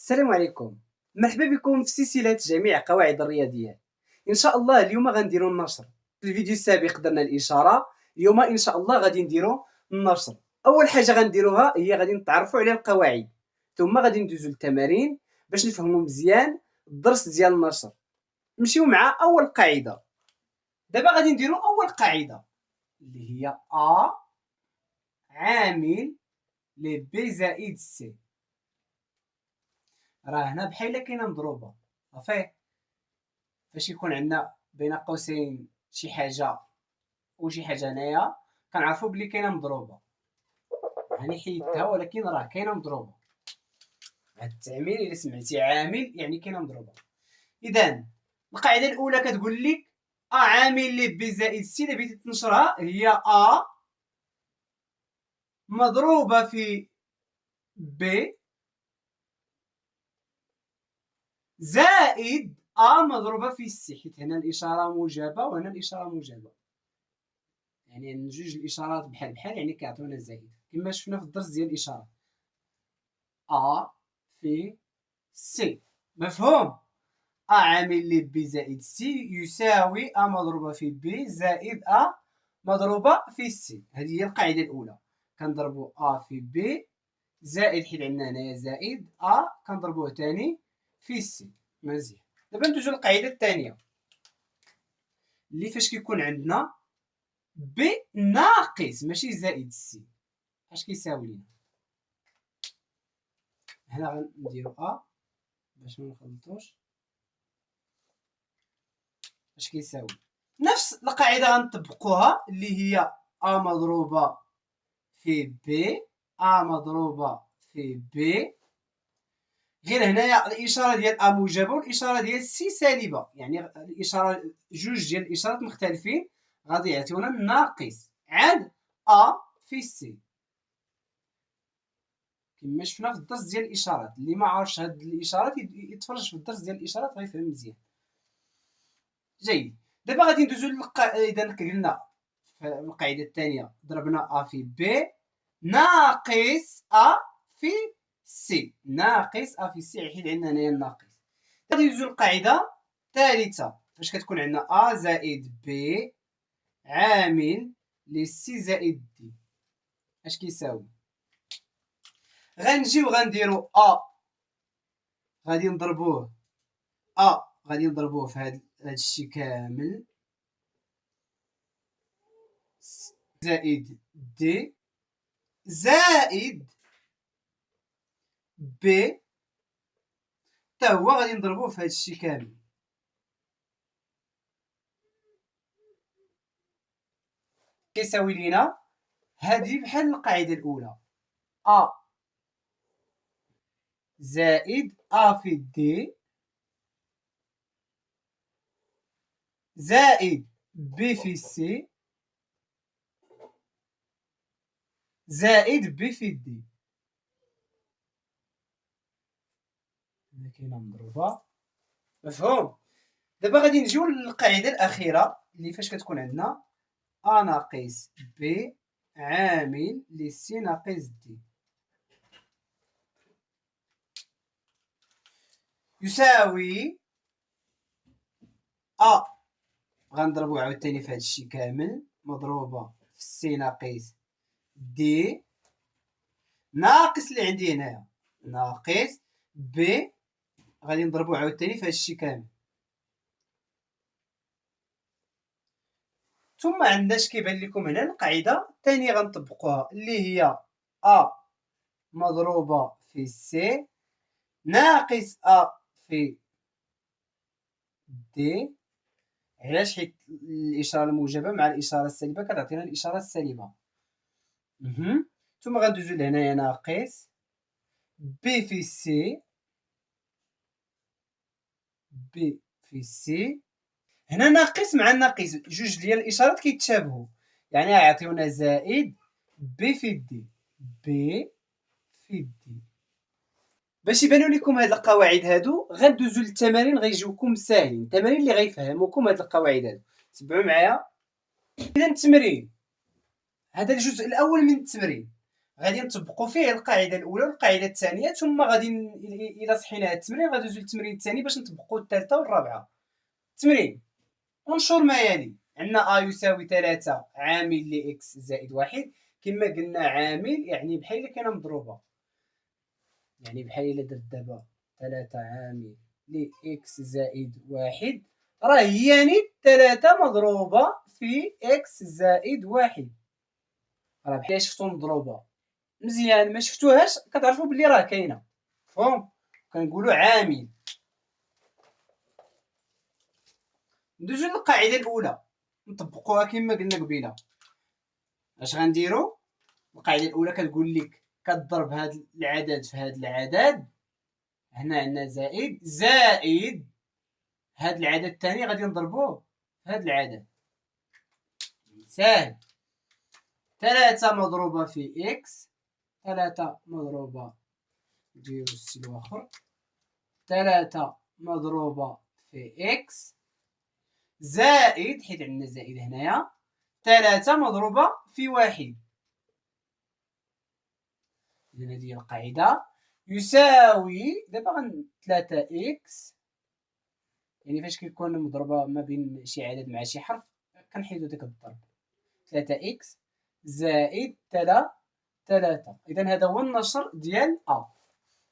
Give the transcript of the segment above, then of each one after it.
السلام عليكم. مرحبا بكم في سلسلة جميع قواعد الرياضيات. إن شاء الله اليوم غنديرو النشر. في الفيديو السابق درنا الإشارة، اليوم إن شاء الله غادي نديرو النشر. أول حاجة غنديروها هي غادي نتعرفوا على القواعد، ثم غادي ندوزو للتمارين باش نفهموا مزيان الدرس ديال النشر. نمشيو مع أول قاعدة. دابا غادي نديرو أول قاعدة اللي هي A عامل ل B زائد C. راه هنا بحال كاينه مضروبه صافي. فاش يكون عندنا بين قوسين شي حاجه وشي حاجه هنايا كنعرفوا بلي كاينه مضروبه، يعني حيدتها ولكن راه كاينه مضروبه. هاد التعميل الا سمعتي عامل يعني كاينه مضروبه. اذا القاعده الاولى كتقول لك ا عامل ل ب زائد س. الا بغيتي تنشرها هي ا مضروبه في ب زائد ا مضروبه في س، حيت هنا الاشاره موجبه وهنا الاشاره موجبه، يعني جوج الاشارات بحال بحال يعني كيعطيونا زائد كما شفنا في الدرس ديال الاشاره. ا في سي مفهوم. ا عامل ل ب زائد سي يساوي ا مضروبه في ب زائد ا مضروبه في سي. هذه هي القاعده الاولى. كنضربوا ا في ب زائد، حيت عندنا هنايا زائد ا كنضربوه ثاني في سي. مزيان. دابا ندوزو للقاعده الثانيه اللي فاش كيكون عندنا ب ناقص ماشي زائد سي، اش كيساوي لينا؟ هنا غنديرو ا باش ما نخلطوش. اش كيساوي؟ نفس القاعده غنطبقوها اللي هي ا مضروبه في ب، ا مضروبه في ب، غير هنايا الاشاره ديال ا موجبه والاشاره ديال سي سالبه، يعني الاشاره جوج ديال الاشارات مختلفين غادي يعطيونا ناقص عاد ا في سي كما شفنا في الدرس ديال الاشارات. اللي ما عارفش هاد الاشارات يتفرج في الدرس ديال الاشارات غيفهم مزيان. جيد. دابا غادي ندوزو اذا قلنا في القاعده الثانيه ضربنا ا في ب ناقص ا في سي، ناقص ا في سي حيت عندنا هنايا الناقص. غادي ندوزو للقاعده الثالثه فاش كتكون عندنا ا زائد ب عامل ل سي زائد دي. اش كيساوي؟ غنجيو غنديرو ا غادي نضربوه غادي نضربوه في هاد الشيء كامل زائد دي زائد ب حتى هو غادي نضربوه في هاد الشيء كامل. كيساوي لينا هادي بحال القاعده الاولى ا زائد ا في دي زائد ب في سي زائد ب في دي. هنا كاينه مضروبه مفهوم. دابا غادي نجيو للقاعده الاخيره اللي فاش كتكون عندنا ا ناقص ب عامل ل سي ناقص دي يساوي ا غنضربو عاوتاني في هاد الشيء كامل مضروبه في سي ناقص دي ناقص اللي عندي هنايا ناقص ب غادي نضربو عاوتاني في هاد الشيء كامل. ثم عندنا اش كيبان لكم هنا القاعده الثانيه غنطبقوها اللي هي ا مضروبه في سي ناقص ا في دي. علاش؟ حيت الاشاره الموجبه مع الاشاره السالبه كتعطينا الاشاره السالبه. ثم غندوزو لهنايا ناقص بي في سي بي في سي. هنا ناقص مع ناقص جوج ديال الاشارات كيتشابهوا، يعني غيعطيونا زائد بي في دي بي في دي. باش يبانوا لكم هاد القواعد هادو غندوزو للتمارين غيجيوكم ساهلين، التمارين اللي غيفهموكم هاد القواعد هادو. تبعوا معايا. اذا التمرين هذا الجزء الاول من التمرين غادي نطبقوا فيه القاعده الاولى والقاعده الثانيه، ثم غادي الى صحينا هذا التمرين غادي ندوزو للتمرين الثاني باش نطبقوا الثالثه والرابعه. تمرين انشر ما يلي. عندنا يساوي 3 عامل ل x زائد 1. كما قلنا عامل يعني بحال الا كان مضروبه، يعني بحال الا درت دابا 3 عامل ل x زائد 1 راه هي يعني 3 مضروبه في x زائد 1. راه بحال شفتو مضروبه مزيان، ما شفتوهاش كتعرفوا بلي راه كاينه. مفهوم؟ كنقولوا عامل. ندوزو للقاعده الاولى نطبقوها كما قلنا قبيله. اش غنديروا؟ القاعده الاولى كتقول لك كضرب هذا العدد في هذا العدد، هنا عندنا زائد هذا العدد الثاني غادي نضربوه في هذا العدد. ساهل. 3 مضروبه في اكس، 3 مضروبه نديرو السي الاخر، 3 مضروبه في اكس زائد، حيت عندنا زائد هنايا، 3 مضروبه في 1. إذن هذه هي القاعدة. يساوي دابا 3 إكس، يعني فاش كيكون مضروبة ما بين شي عدد مع شي حرف كنحيدو داك الضرب. 3 إكس زائد 3. إذن هذا هو النشر ديال أ.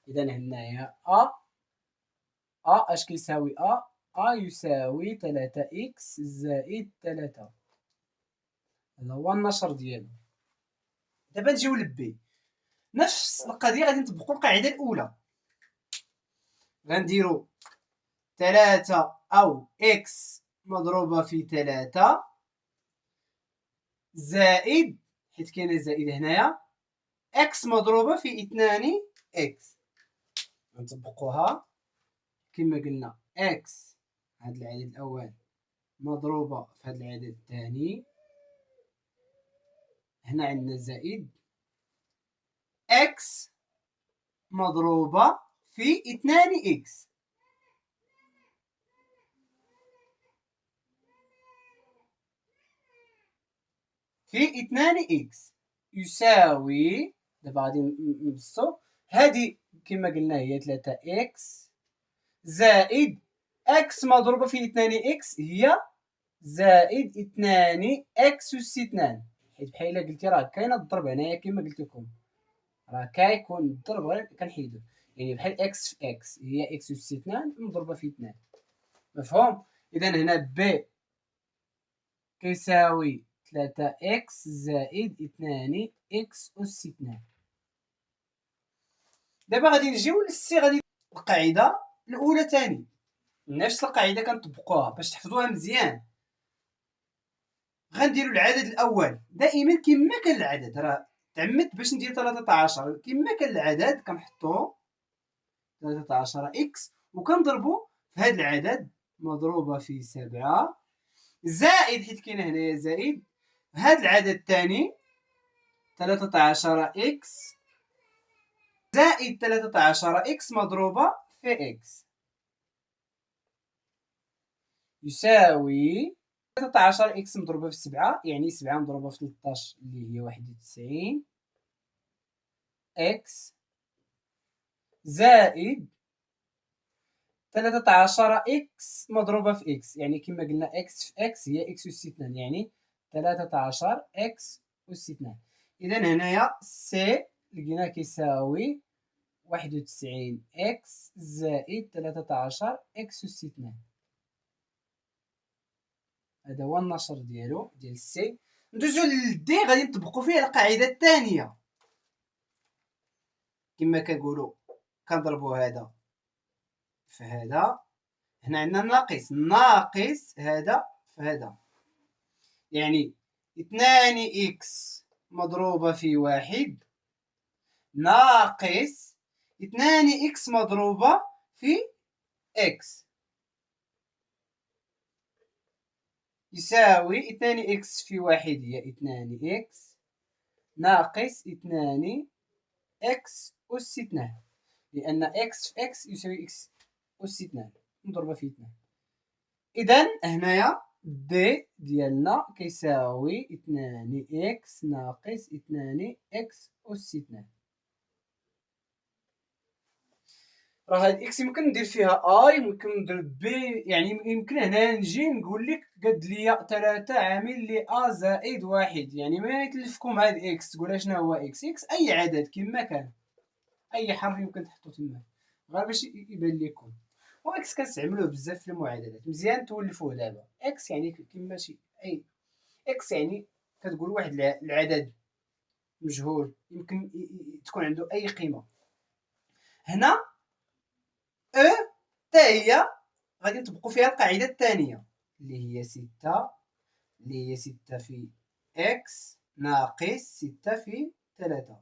إذن هنايا أ اش كيساوي أ يساوي 3 إكس زائد 3. هذا هو النشر ديالو. دابا نجيو لبي. نفس القضية غادي نطبقو القاعدة الأولى. غنديرو 3 أو إكس مضروبة في 3 زائد، حيت كاينة زائد هنايا، إكس مضروبة في 2 إكس. نطبقوها كما قلنا. إكس هاد العدد الأول مضروبة في هاد العدد الثاني، هنا عندنا زائد إكس مضروبة في 2 إكس. في 2 إكس يساوي، دابا غادي نبسطو، هادي كما قلنا هي 3 إكس زائد إكس مضروبة في 2 إكس هي زائد 2 إكس أس 2، حيت بحال إلا قلتي راه كاين الضرب هنايا كما قلت لكم، راه كيكون الضرب غير كنحيدو، يعني بحال إكس في إكس هي إكس أس 2 مضروبة في 2. مفهوم؟ إذا هنا ب كيساوي 3 إكس زائد 2 إكس أس 2. دابا غادي نجيو للسي، غادي القاعدة الأولى تاني، نفس القاعدة كنطبقوها باش تحفظوها مزيان. غنديرو العدد الأول دائما كما كان العدد، راه تعمدت باش ندير 13 كما كان العدد كنحطو 13 إكس وكنضربو في هاد العدد مضروبة في 7 زائد، حيت كاينة هنايا زائد، هاد العدد الثاني 13 إكس زائد 13 إكس مضروبة في إكس يساوي 13 إكس مضروبة في 7، يعني 7 مضروبة في 13 اللي هي 91 إكس زائد 13 إكس مضروبة في إكس، يعني كما قلنا إكس في إكس هي إكس أس 2، يعني 13 إكس أس 2. إذا هنايا سي لقيناه كيساوي 91 إكس زائد 13 إكس أس 2. هذا هو النشر ديالو ديال سي. ندوزو للدي، غادي نطبقو فيه القاعدة الثانية. كما كنقولو كنضربو هذا في هذا، هنا عندنا ناقص هذا في هذا، يعني 2 إكس مضروبة في 1 ناقص 2 إكس مضروبة في إكس يساوي 2 إكس في 1 هي 2 إكس ناقص 2 إكس أس 2، لأن إكس في إكس يساوي إكس أس 2 مضروبة في 2. إذا هنايا دي ديالنا كيساوي 2 إكس ناقص 2 إكس أس 2. راه هاد إكس يمكن ندير فيها أي، يمكن ندير بي، يعني يمكن هنا نجي نقول لك قاد ليا 3 عامل لي أ زائد 1، يعني ما يتلفكم هاد إكس تقول شنو هو إكس. إكس أي عدد كما كان، أي حرف يمكن تحطو تما غير باش يبان لكم. و إكس كنستعملوه بزاف في المعادلات، مزيان تولفوه دابا. إكس يعني كيما شي أي إكس يعني كتقول واحد العدد مجهول يمكن تكون عنده أي قيمة. هنا أو حتى هي غادي نطبقوا فيها القاعدة الثانية اللي هي 6، اللي هي 6 في إكس ناقص 6 في 3،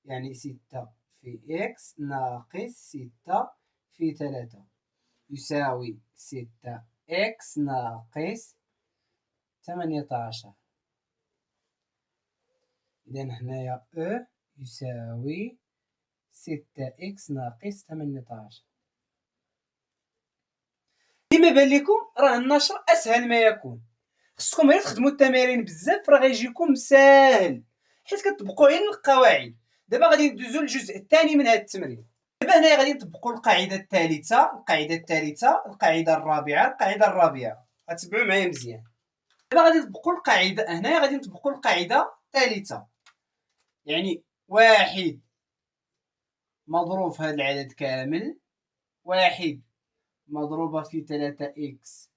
يعني 6 في إكس ناقص 6 في 3 يساوي 6 إكس ناقص 18. إذا هنايا أو يساوي 6 إكس ناقص 18. كما بان لكم راه النشر أسهل ما يكون، خصكم غير تخدموا التمارين بزاف راه غيجيكم ساهل حيت كتطبقوا غير القواعد. دابا غادي ندوزو للجزء الثاني من هذا التمرين. دابا هنايا غادي نطبقوا القاعدة الثالثة، القاعدة الثالثة، القاعدة الرابعة، القاعدة الرابعة. غتبعوا معايا مزيان. دابا غادي نطبقوا القاعدة، هنايا غادي نطبقوا القاعدة الثالثة، يعني واحد مضروب في هذا العدد كامل، واحد مضروبة في 3 إكس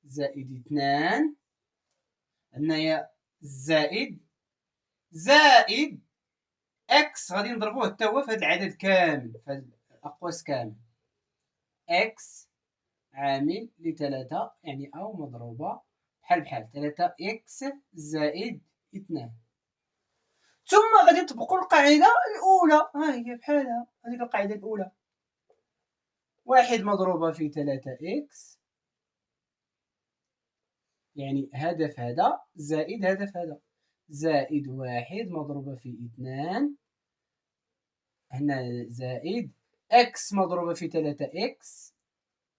زائد 2، هنايا زائد إكس غادي نضربوه حتى هو في هذا العدد كامل، في هذا الأقواس كامل، إكس عامل ل3 يعني أو مضروبة بحال 3 إكس زائد 2. ثم غادي نطبقوا القاعدة الأولى، ها هي بحالها هذيك القاعدة الأولى، واحد مضروبة في 3 إكس يعني هدف هذا زائد هدف هذا، زائد واحد مضروبة في 2، هنا زائد إكس مضروبة في 3 إكس،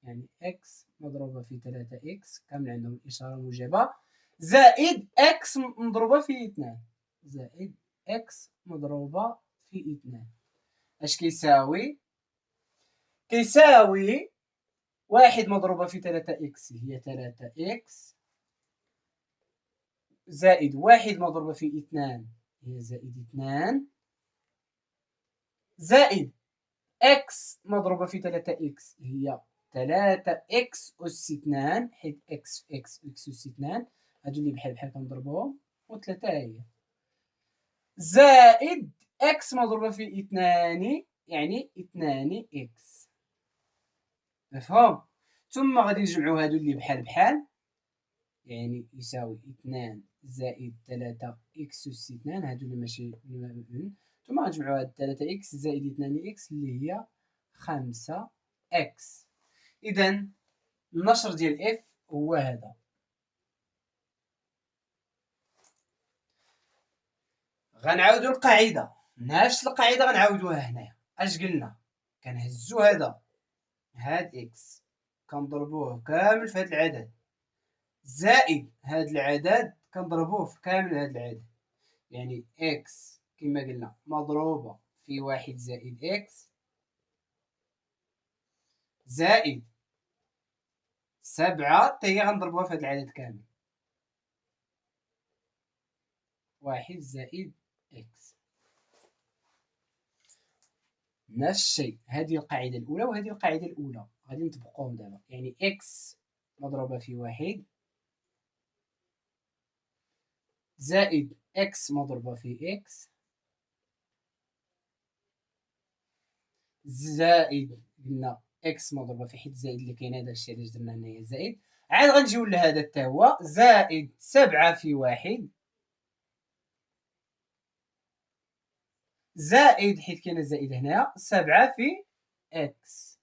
يعني إكس مضروبة في 3 إكس كامل عندهم إشارة موجبة، زائد إكس مضروبة في 2، زائد إكس مضروبة في 2. اش كيساوي؟ كيساوي واحد مضروبة في 3 إكس هي 3 إكس زائد واحد مضروبة في 2 هي زائد 2، زائد إكس مضروبة في 3 إكس هي 3 إكس أس 2، حيت إكس في إكس إكس أس 2، هادو اللي بحال بحال كنضربوهم، و3 هي زائد إكس مضروبة في 2 يعني 2 إكس. مفهوم؟ ثم غادي نجمعو هادو اللي بحال بحال، يعني يساوي 2 زائد 3 إكس أس 2، هادو اللي ماشي، ثم غنجمعو هاد 3 إكس زائد 2 إكس اللي هي 5 إكس. إذا النشر ديال إف هو هذا. غنعاودو القاعدة، نفس القاعدة غنعاودوها هنايا. اش قلنا؟ كنهزو هاد إكس كنضربوه كامل في هاد العدد، زائد هاد العدد كنضربوه في كامل هاد العدد، يعني إكس كما قلنا مضروبة في واحد زائد إكس زائد 7 حتى هي غنضربوها في هاد العدد كامل، واحد زائد إكس. نفس الشيء، هذه القاعدة الأولى وهذه القاعدة الأولى غادي نطبقوهم دابا، يعني إكس مضروبة في واحد زائد إكس مضروبة في إكس زائد قلنا إكس مضروبة في حيت زائد اللي كاين، هذا الشيء علاش درنا هنايا زائد، عاد غنجيو لهذا حتى هو زائد 7 في واحد زائد حيت كاين زائد هنا 7 في إكس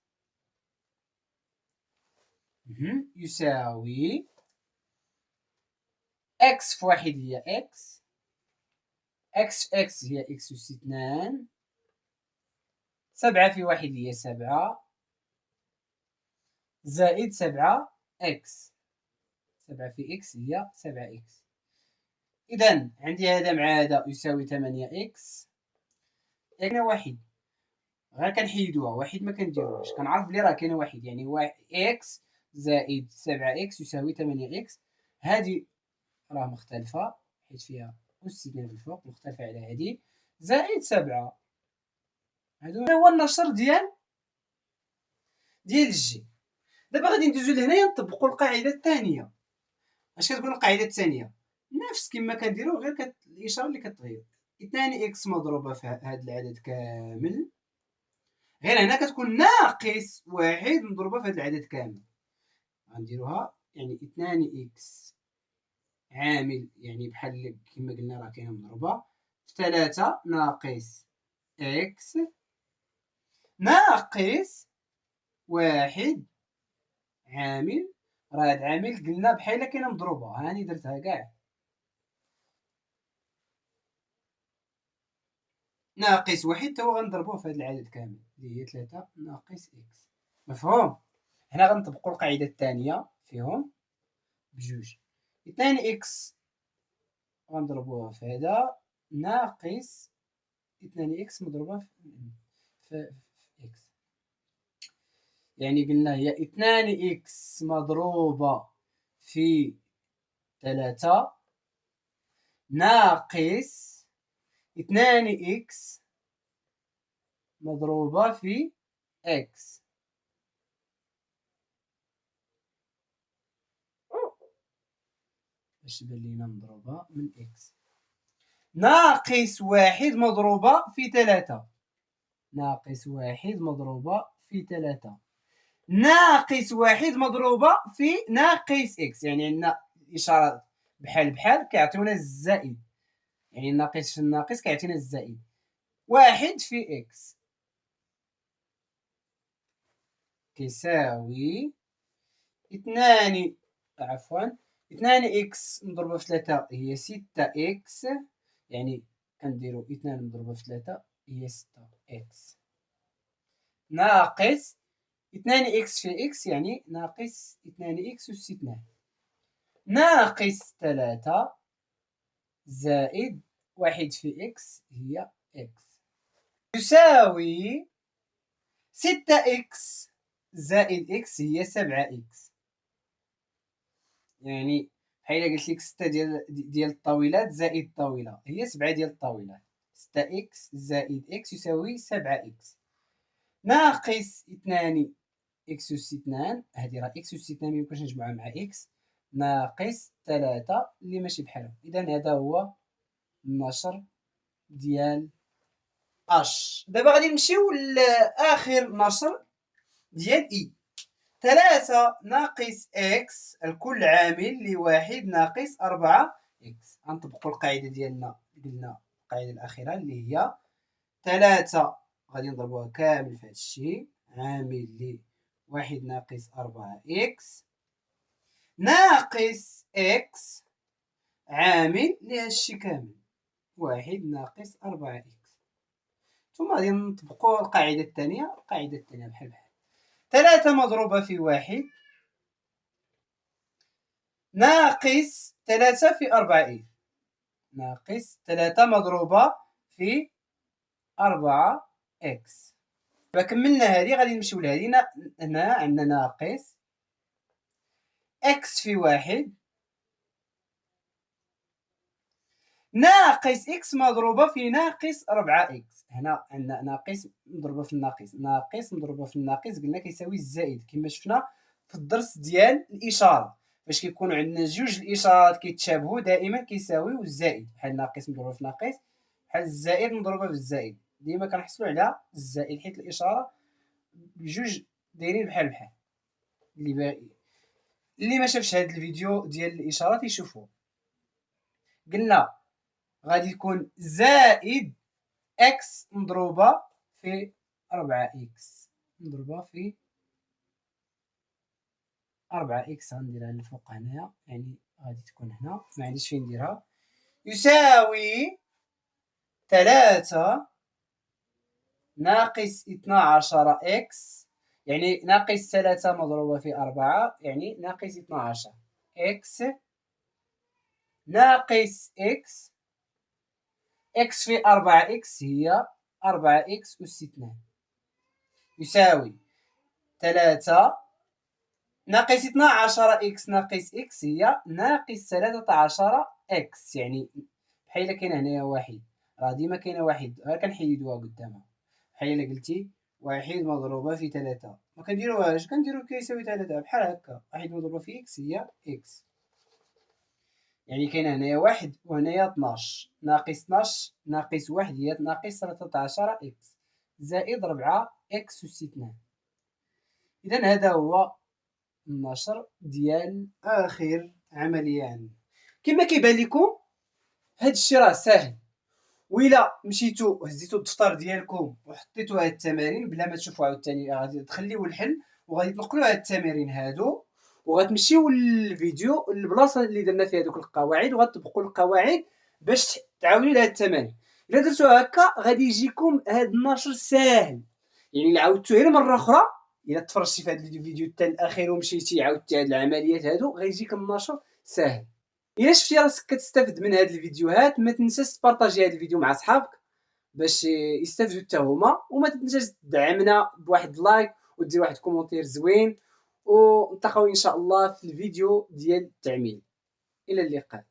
يساوي إكس في واحد هي إكس، إكس في إكس هي إكس أس 2، 7 في واحد هي 7 زائد 7 إكس، 7 في إكس هي 7 إكس. إذا عندي هذا مع هذا يساوي 8 إكس. كاينة واحد غير كنحيدوها، واحد ما كنديروهاش، كنعرف بلي راه كاينة واحد، يعني إكس زائد 7 إكس يساوي 8 إكس. هادي راه مختلفة حيت فيها أس 2 في الفوق مختلفة على هادي زائد 7. هذا هو النشر ديال الجي. دابا غادي ندوزو لهنايا نطبقو القاعدة الثانية. اش كتكون القاعدة الثانية؟ نفس كما كنديرو غير الإشارة اللي كتغير. 2 إكس مضروبة في هاد العدد كامل، غير هنا كتكون ناقص واحد مضروبة في هاد العدد كامل. غنديروها يعني 2 إكس عامل يعني بحال كما قلنا راه كاينة مضروبة في 3 ناقص إكس ناقص واحد عامل. راه هاد عامل قلنا بحال كاينة مضروبة، هاني درتها كاع ناقص واحد تا هو غنضربوه في هاد العدد كامل اللي هي 3 ناقص إكس. مفهوم؟ هنا غنطبقو القاعدة الثانية فيهم بجوج. 2 إكس غنضربوها في هذا ناقص 2 إكس مضروبة في إكس، يعني قلنا هي 2 إكس مضروبة في 3 ناقص 2 إكس مضروبة في إكس. باش تبان لينا مضروبة من إكس ناقص واحد مضروبة في 3 ناقص واحد مضروبة في 3 ناقص واحد مضروبة في ناقص إكس، يعني عندنا الإشارات بحال بحال كيعطيونا الزائد، يعني الناقص في الناقص كيعطينا الزائد. واحد في إكس كيساوي 2 إكس مضروبة في 3 هي 6 إكس، يعني كنديرو 2 مضروبة في 3 هي 6 إكس ناقص 2 إكس في إكس يعني ناقص 2 إكس أس 2 ناقص 3 زائد واحد في إكس هي إكس يساوي 6 إكس زائد إكس هي 7 إكس. يعني بحال قلت لك 6 ديال الطاولات زائد الطاولة هي 7 ديال الطاولات. 6 إكس زائد إكس يساوي 7 إكس ناقص 2 إكس أس 2 هادي راه إكس أس 2 ميمكنش نجمعها مع إكس ناقص 3 اللي ماشي بحالهم. إذا هذا هو النشر ديال اش. دابا غادي نمشيو لاخر نشر ديال اي. 3 ناقص اكس الكل عامل لواحد ناقص 4 اكس. غنطبقو القاعدة ديالنا قلنا القاعدة الأخيرة اللي هي 3 غادي نضربوها كامل في هادشي عامل لواحد ناقص 4 اكس ناقص اكس عامل لهادشي كامل واحد ناقص 4 اكس. ثم غادي نطبقو القاعدة الثانية بحال بحال 3 مضروبة في واحد ناقص 3 في 4 إكس ناقص 3 مضروبة في 4 إكس. دابا كملنا هادي غادي نمشيو لهادي. هنا عندنا ناقص إكس في واحد ناقص إكس مضروبة في ناقص 4 إكس. هنا عندنا ناقص مضروبة في الناقص ناقص مضروبة في الناقص قلنا كيساوي الزائد كما شفنا في الدرس ديال الإشارة. فاش كيكونوا عندنا جوج الإشارات كيتشابهوا دائما كيساويو الزائد بحال ناقص مضروبة في ناقص بحال الزائد مضروبة في الزائد. ديما كنحصلوا على الزائد حيت الإشارة بجوج دايرين بحال بحال. اللي ما شافش هذا الفيديو ديال الإشارات يشوفوه. قلنا غادي يكون زائد إكس مضروبة في 4 إكس مضروبة في 4 إكس. غنديرها للفوق هنايا يعني غادي تكون هنا معنديش فين نديرها يساوي 3 ناقص 12 إكس يعني ناقص 3 مضروبة في 4 يعني ناقص 12 إكس ناقص إكس، إكس في 4 إكس هي 4 إكس أس 2 يساوي 3 ناقص 12 إكس ناقص إكس هي ناقص 13 إكس. يعني بحال كاين هنايا واحد، راه ديما كاينه واحد، غير كنحيدوها قدامها. بحال إلا قلتي واحد مضروبة في 3 ما كنديروهاش، كنديرو كيساوي 3 بحال هكا. واحد مضروبة في إكس هي إكس، يعني كاين هنايا واحد وهنايا 12 ناقص 12 ناقص واحد هي ناقص 13 إكس زائد 4 إكس أس 2. إذا هذا هو النشر ديال آخر عملية عندنا. كما كيبان لكم هاد الشي راه ساهل، وإلا مشيتو هزيتو الدفتر ديالكم وحطيتو هاد التمارين بلا ما تشوفو عاوتاني، غادي تخليو الحل وغادي تنقلو هاد التمارين هادو وغتمشيو للفيديو البلاصه اللي درنا فيها دوك القواعد وغتطبقوا القواعد باش تعاونوا لهاد التمارين. الا درتو هكا غادي يجيكم هاد النشر ساهل، يعني الا عاودتو غير مره اخرى، الا تفرجتي في هاد الفيديو حتى الاخير ومشيتي عاودتي هاد العمليات هادو غيجيك النشر ساهل. الا شفتي راسك كتستافد من هاد الفيديوهات ما تنساش تبارطاجي هاد الفيديو مع صحابك باش يستافدوا حتى هما، وما تنساش تدعمنا بواحد لايك ودير واحد كومونتير زوين، ونلتقاو ان شاء الله في الفيديو ديال التعميل. الى اللقاء.